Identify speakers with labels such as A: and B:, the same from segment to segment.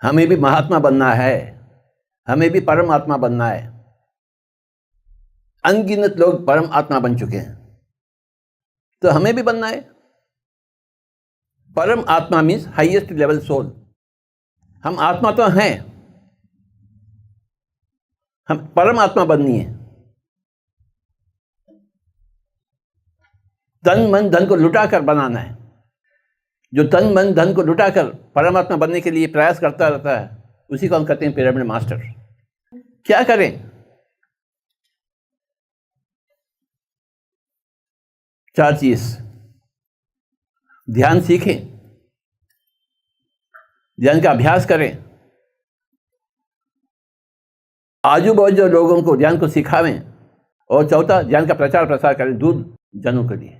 A: हमें भी महात्मा बनना है, हमें भी परमात्मा बनना है। अनगिनत लोग परम आत्मा बन चुके हैं, तो हमें भी बनना है। परम आत्मा मीन्स हाईएस्ट लेवल सोल। हम आत्मा तो हैं, हम परम आत्मा बननी है। तन मन धन को लुटाकर बनाना है। जो तन मन धन को लुटाकर परमात्मा बनने के लिए प्रयास करता रहता है, उसी को हम कहते हैं पिरामिड मास्टर। क्या करें? चार चीज। ध्यान सीखें, ध्यान का अभ्यास करें, आजू बाजू लोगों को ध्यान को सिखावें, और चौथा ध्यान का प्रचार प्रसार करें दूर जनों के लिए।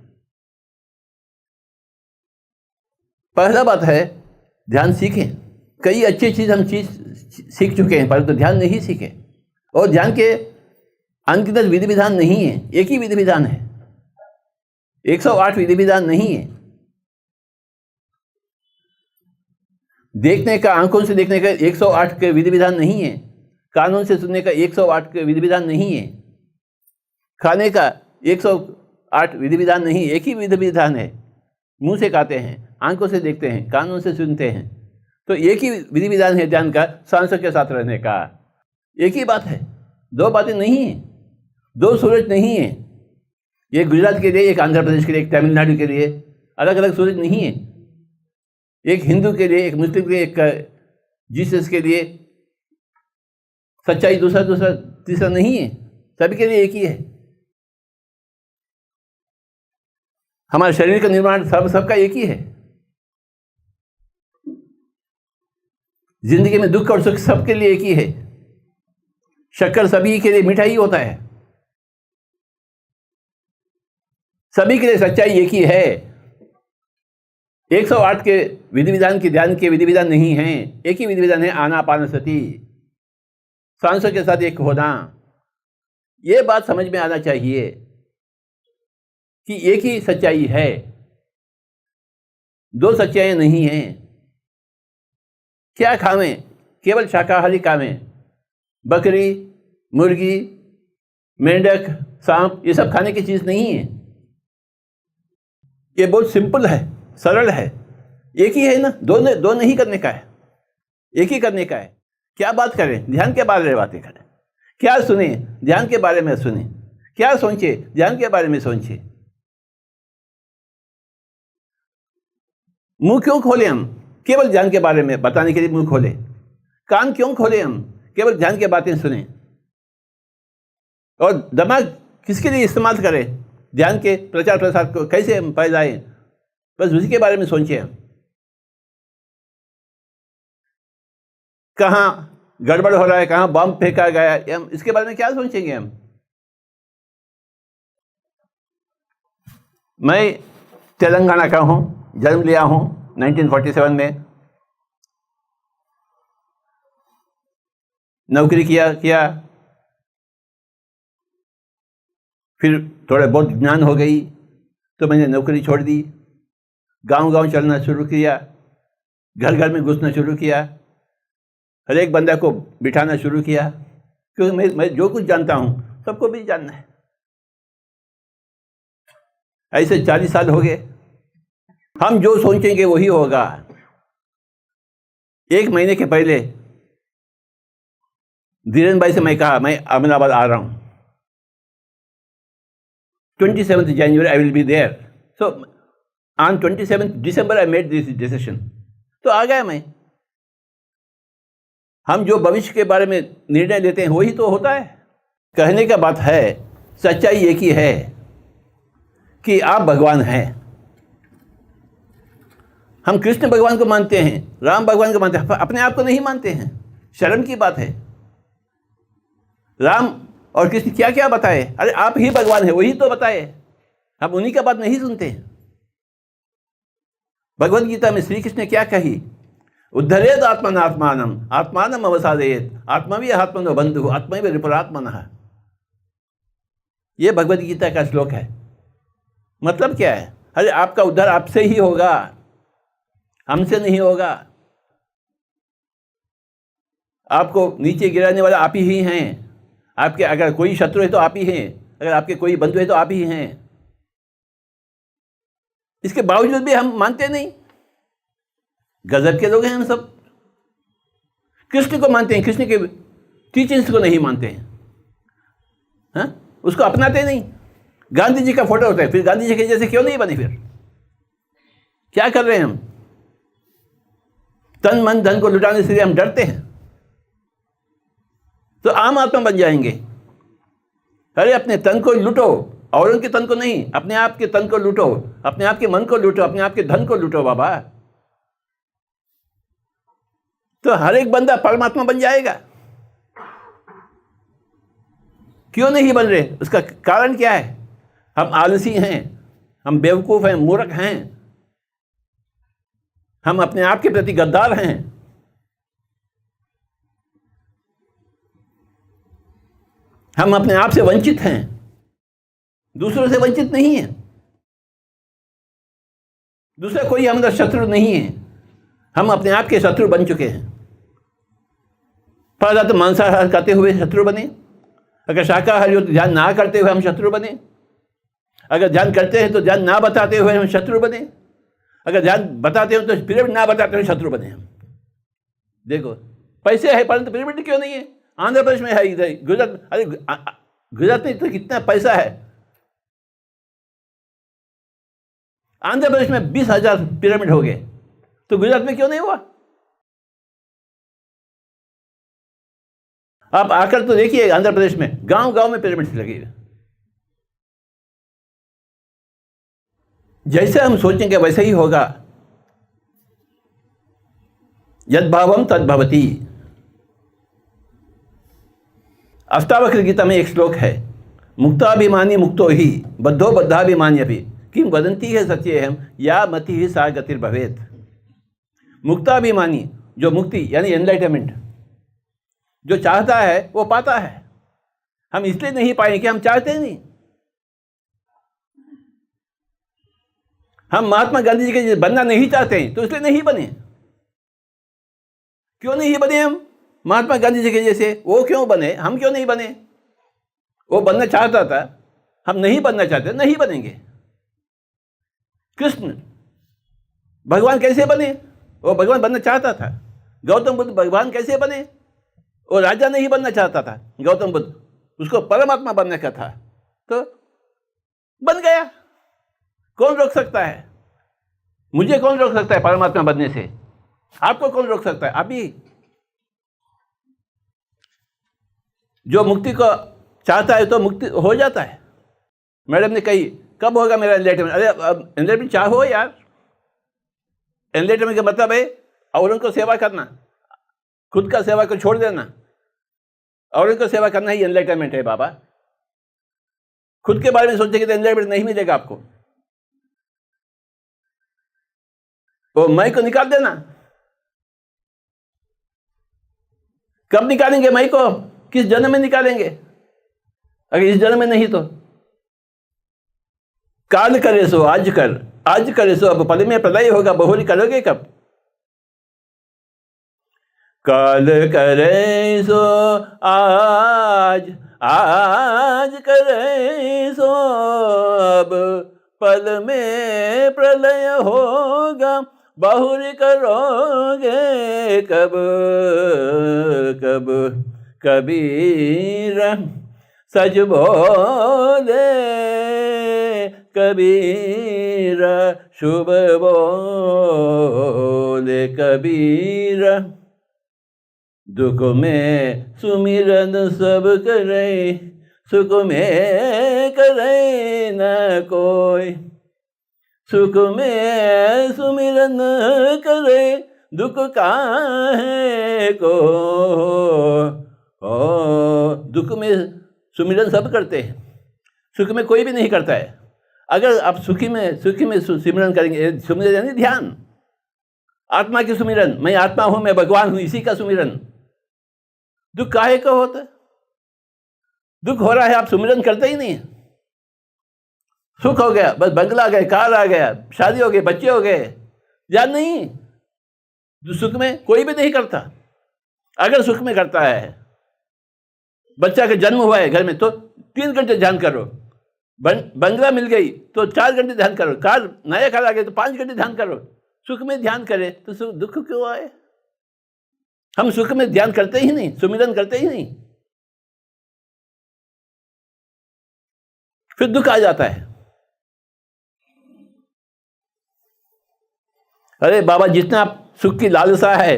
A: पहला बात है ध्यान सीखें। कई अच्छी चीज हम सीख चुके हैं, परंतु ध्यान नहीं सीखे। और ध्यान के अनगिनत विधि विधान नहीं है, एक ही विधि विधान है। 108 विधि विधान नहीं है। देखने का, आंखों से देखने का 108 के विधि विधान नहीं है। कानों से सुनने का 108 के विधि विधान नहीं है। खाने का 108 विधि विधान नहीं, एक ही विधि विधान है। मुंह से खाते हैं, आंखों से देखते हैं, कानों से सुनते हैं, तो एक ही विधि विधान है ध्यान का, सांसों के साथ रहने का। एक ही बात है, दो बातें नहीं है, दो सूरज नहीं है। एक गुजरात के लिए, एक आंध्र प्रदेश के लिए, एक तमिलनाडु के लिए, अलग अलग सूरज नहीं है। एक हिंदू के लिए, एक मुस्लिम के लिए, एक जीसस के लिए सच्चाई दूसरा तीसरा नहीं है, सभी के लिए एक ही है। हमारे शरीर का निर्माण सबका एक ही है। जिंदगी में दुख और सुख सबके लिए एक ही है। शक्कर सभी के लिए मीठा ही होता है। सभी के लिए सच्चाई एक ही है। 108 के विधि विधान के ध्यान के विधि विधान नहीं है, एक ही विधि विधान है, आनापानसति, सांसों के साथ एक होना। ये बात समझ में आना चाहिए कि एक ही सच्चाई है, दो सच्चाइयां नहीं हैं। क्या खावें? केवल शाकाहारी खावें। बकरी, मुर्गी, मेंढक, सांप, ये सब खाने की चीज नहीं है। ये बहुत सिंपल है, सरल है, एक ही है ना। दो नहीं करने का है, एक ही करने का है। क्या बात करें? ध्यान के बारे में बातें करें। क्या सुने? ध्यान के बारे में सुने। क्या सोचे? ध्यान के बारे में सोचे। मुंह क्यों खोले हम? केवल ध्यान के बारे में बताने के लिए मुंह खोले। कान क्यों खोले हम? केवल ध्यान की बातें सुने। और दिमाग किसके लिए इस्तेमाल करें? ध्यान के प्रचार प्रसार को कैसे हम फैलाएं, बस उसी के बारे में सोचिए। हम कहाँ गड़बड़ हो रहा है, कहाँ बम फेंका गया, हम इसके बारे में क्या सोचेंगे? हम मैं तेलंगाना का हूँ, जन्म लिया हूँ 1947 में। नौकरी किया, फिर थोड़ा बहुत ज्ञान हो गई तो मैंने नौकरी छोड़ दी। गांव चलना शुरू किया, घर में घुसना शुरू किया, हर एक बंदा को बिठाना शुरू किया, क्योंकि मैं जो कुछ जानता हूँ सबको भी जानना है। ऐसे 40 साल हो गए। हम जो सोचेंगे वही होगा। एक महीने के पहले धीरेन भाई से मैं कहा मैं अहमदाबाद आ रहा हूँ, 27th January I will be there. So on 27th December I made this decision. तो आ गया मैं। हम जो भविष्य के बारे में निर्णय लेते हैं वही तो होता है। कहने का बात है, सच्चाई एक ही है कि आप भगवान हैं। हम कृष्ण भगवान को मानते हैं, राम भगवान को मानते हैं, अपने आप को नहीं मानते हैं। शर्म की बात है। राम और कृष्ण क्या क्या बताए? अरे आप ही भगवान है, वही तो बताए। हम उन्हीं का बात नहीं सुनते। भगवद गीता में श्री कृष्ण ने क्या कही? उद्धरेद आत्मनात्मानम आत्मानम अवसादेत आत्मवी आत्मनो बंधु आत्मैव रिपुरात्मनः। ये भगवद गीता का श्लोक है। मतलब क्या है? अरे आपका उद्धार आपसे ही होगा, हमसे नहीं होगा। आपको नीचे गिराने वाला आप ही हैं। आपके अगर कोई शत्रु है तो आप ही हैं, अगर आपके कोई बंधु है तो आप ही हैं। इसके बावजूद भी हम मानते नहीं। गजब के लोग हैं हम सब। कृष्ण को मानते हैं, कृष्ण के टीचिंग्स को नहीं मानते हैं, हाँ? उसको अपनाते नहीं। गांधी जी का फोटो होता है, फिर गांधी जी के जैसे क्यों नहीं बने? फिर क्या कर रहे हैं हम? तन मन धन को लुटाने से हम डरते हैं तो आम आत्मा बन जाएंगे। अरे अपने तन को लूटो, और उनके तन को नहीं, अपने आप के तन को लूटो, अपने आप के मन को लूटो, अपने आप के धन को लूटो बाबा, तो हर एक बंदा परमात्मा बन जाएगा। क्यों नहीं बन रहे? उसका कारण क्या है? हम आलसी हैं, हम बेवकूफ हैं, मूर्ख हैं, हम अपने आप के प्रति गद्दार हैं। हम अपने आप से वंचित हैं, दूसरों से वंचित नहीं है। दूसरा कोई हमारा शत्रु नहीं है, हम अपने आप के शत्रु बन चुके हैं। पहला तो मांसाहार करते हुए शत्रु बने, अगर शाकाहारी हो तो ध्यान ना करते हुए हम शत्रु बने, अगर ध्यान करते हैं तो ध्यान ना बताते हुए हम शत्रु बने, अगर ध्यान बताते हो तो पिरामिड ना बताते हुए शत्रु बने हम। देखो, पैसे है परंतु पिरामिड क्यों नहीं है? आंध्र प्रदेश में है, इधर गुजरात, अरे गुजरात में तो कितना पैसा है। आंध्र प्रदेश में 20,000 पिरामिड हो गए, तो गुजरात में क्यों नहीं हुआ? आप आकर तो देखिए, आंध्र प्रदेश में गांव गांव में पिरामिड लगे हुए। जैसे हम सोचेंगे वैसे ही होगा। यद भावम तद भवति। अष्टावक्र गीता में एक श्लोक है, मुक्ताभिमानी मुक्तो ही बद्धो बद्धाभिमानी अपि किम वदंती है सत्येहम या मति ही सा गतिर्भवेत्। मुक्ताभिमानी, जो मुक्ति यानी एनलाइटमेंट जो चाहता है वो पाता है। हम इसलिए नहीं पाए कि हम चाहते नहीं। हम महात्मा गांधी जी के बनना नहीं चाहते हैं तो इसलिए नहीं बने। क्यों नहीं बने हम महात्मा गांधी जी के जैसे? वो क्यों बने, हम क्यों नहीं बने? वो बनना चाहता था, हम नहीं बनना चाहते, नहीं बनेंगे। कृष्ण भगवान कैसे बने? वो भगवान बनना चाहता था। गौतम बुद्ध भगवान कैसे बने? वो राजा नहीं बनना चाहता था गौतम बुद्ध, उसको परमात्मा बनने का था, तो बन गया। कौन रोक सकता है? मुझे कौन रोक सकता है परमात्मा बनने से? आपको कौन रोक सकता है? अभी जो मुक्ति को चाहता है तो मुक्ति हो जाता है। मैडम ने कही कब होगा मेरा एनलाइटमेंट? अरे एनलाइटमेंट चाहो यार। एनलाइटमेंट का मतलब है और उनको सेवा करना, खुद का सेवा को छोड़ देना, और उनको सेवा करना ही एनलाइटमेंट है बाबा। खुद के बारे में सोचेंगे तो एनलाइटमेंट नहीं मिलेगा आपको। वो मैं को निकाल देना। कब निकालेंगे मैं को? किस जन्म में निकालेंगे? अगर इस जन्म में नहीं तो काल करे सो आज कर, आज करे सो अब पल में प्रलय होगा, बहुरी करोगे कब? काल करे सो आज, आज करे सो अब पल में प्रलय होगा, बहुरी करोगे कब? कब कबीर सच बोले, कबीर शुभ बोले, कबीर दुख में सुमिरन सब करे, सुख में करे न कोई, सुख में सुमिरन करे, दुख काहे को? दुख में सुमिरन सब करते हैं, सुख में कोई भी नहीं करता है। अगर आप सुखी में सुमिरन करेंगे, सुमिरन यानी ध्यान, आत्मा की सुमिरन, मैं आत्मा हूं, मैं भगवान हूं, इसी का सुमिरन। दुख काहे का होता है? दुख हो रहा है, आप सुमिरन करते ही नहीं। सुख हो गया, बस बंगला आ गया, कार आ गया, शादी हो गई, बच्चे हो गए, ध्यान नहीं। सुख में कोई भी नहीं करता। अगर सुख में करता है, बच्चा का जन्म हुआ है घर में तो 3 घंटे ध्यान करो, बंगला मिल गई तो 4 घंटे ध्यान करो, नया कार आ गया तो 5 घंटे ध्यान करो। सुख में ध्यान करे तो दुख क्यों आए? हम सुख में ध्यान करते ही नहीं, सुमिरन करते ही नहीं, फिर दुख आ जाता है। अरे बाबा, जितना सुख की लालसा है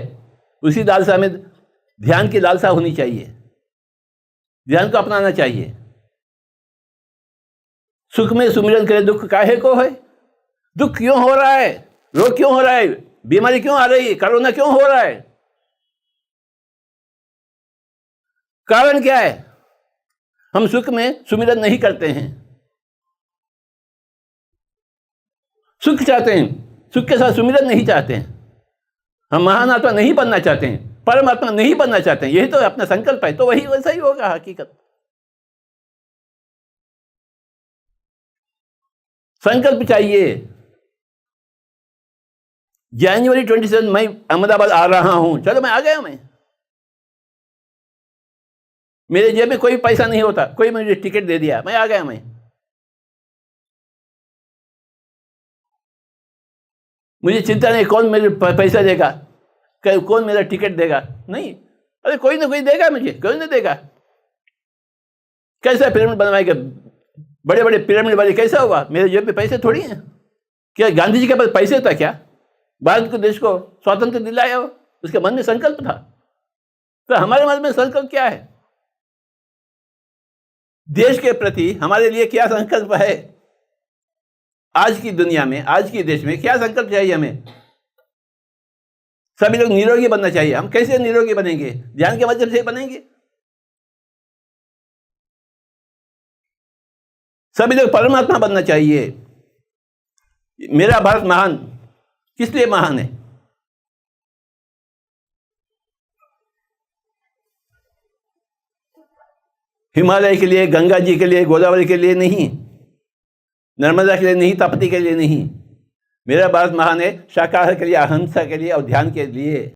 A: उसी लालसा में ध्यान की लालसा होनी चाहिए, ध्यान को अपनाना चाहिए। सुख में सुमिरन करे, दुख काहे को है? दुख क्यों हो रहा है? रोग क्यों हो रहा है? बीमारी क्यों आ रही है? कोरोना क्यों हो रहा है? कारण क्या है? हम सुख में सुमिरन नहीं करते हैं। सुख चाहते हैं, सुख के साथ सुमिरन नहीं चाहते हैं। हम महान आत्मा नहीं बनना चाहते हैं, परमात्मा नहीं बनना चाहते हैं। यही तो अपना संकल्प है, तो वही वैसा ही होगा हकीकत। संकल्प चाहिए। जनवरी 27 मैं अहमदाबाद आ रहा हूं, चलो मैं आ गया। मेरे जेब में कोई पैसा नहीं होता, कोई मुझे टिकट दे दिया, मैं आ गया। मुझे चिंता नहीं कौन मेरे पैसा देगा, कौन मेरा टिकट देगा, नहीं। अरे कोई ना कोई देगा मुझे, कोई ना देगा। कैसा पिरामिड बनवाएगा? बड़े बड़े पिरामिड वाले कैसा हुआ? मेरे जेब में पैसे थोड़ी हैं। क्या गांधी जी के पास पैसे था क्या? भारत को, देश को स्वातंत्र दिलाया हो, उसके मन में संकल्प था। तो हमारे मन में संकल्प क्या है? देश के प्रति हमारे लिए क्या संकल्प है? आज की दुनिया में, आज के देश में क्या संकल्प चाहिए हमें? सभी लोग निरोगी बनना चाहिए। हम कैसे निरोगी बनेंगे? ध्यान के माध्यम से बनेंगे। सभी लोग परमात्मा बनना चाहिए। मेरा भारत महान किस लिए महान है? हिमालय के लिए, गंगा जी के लिए, गोदावरी के लिए नहीं, नर्मदा के लिए नहीं, ताप्ती के लिए नहीं। मेरा भारत महान है शाकाहार के लिए, अहिंसा के लिए और ध्यान के लिए।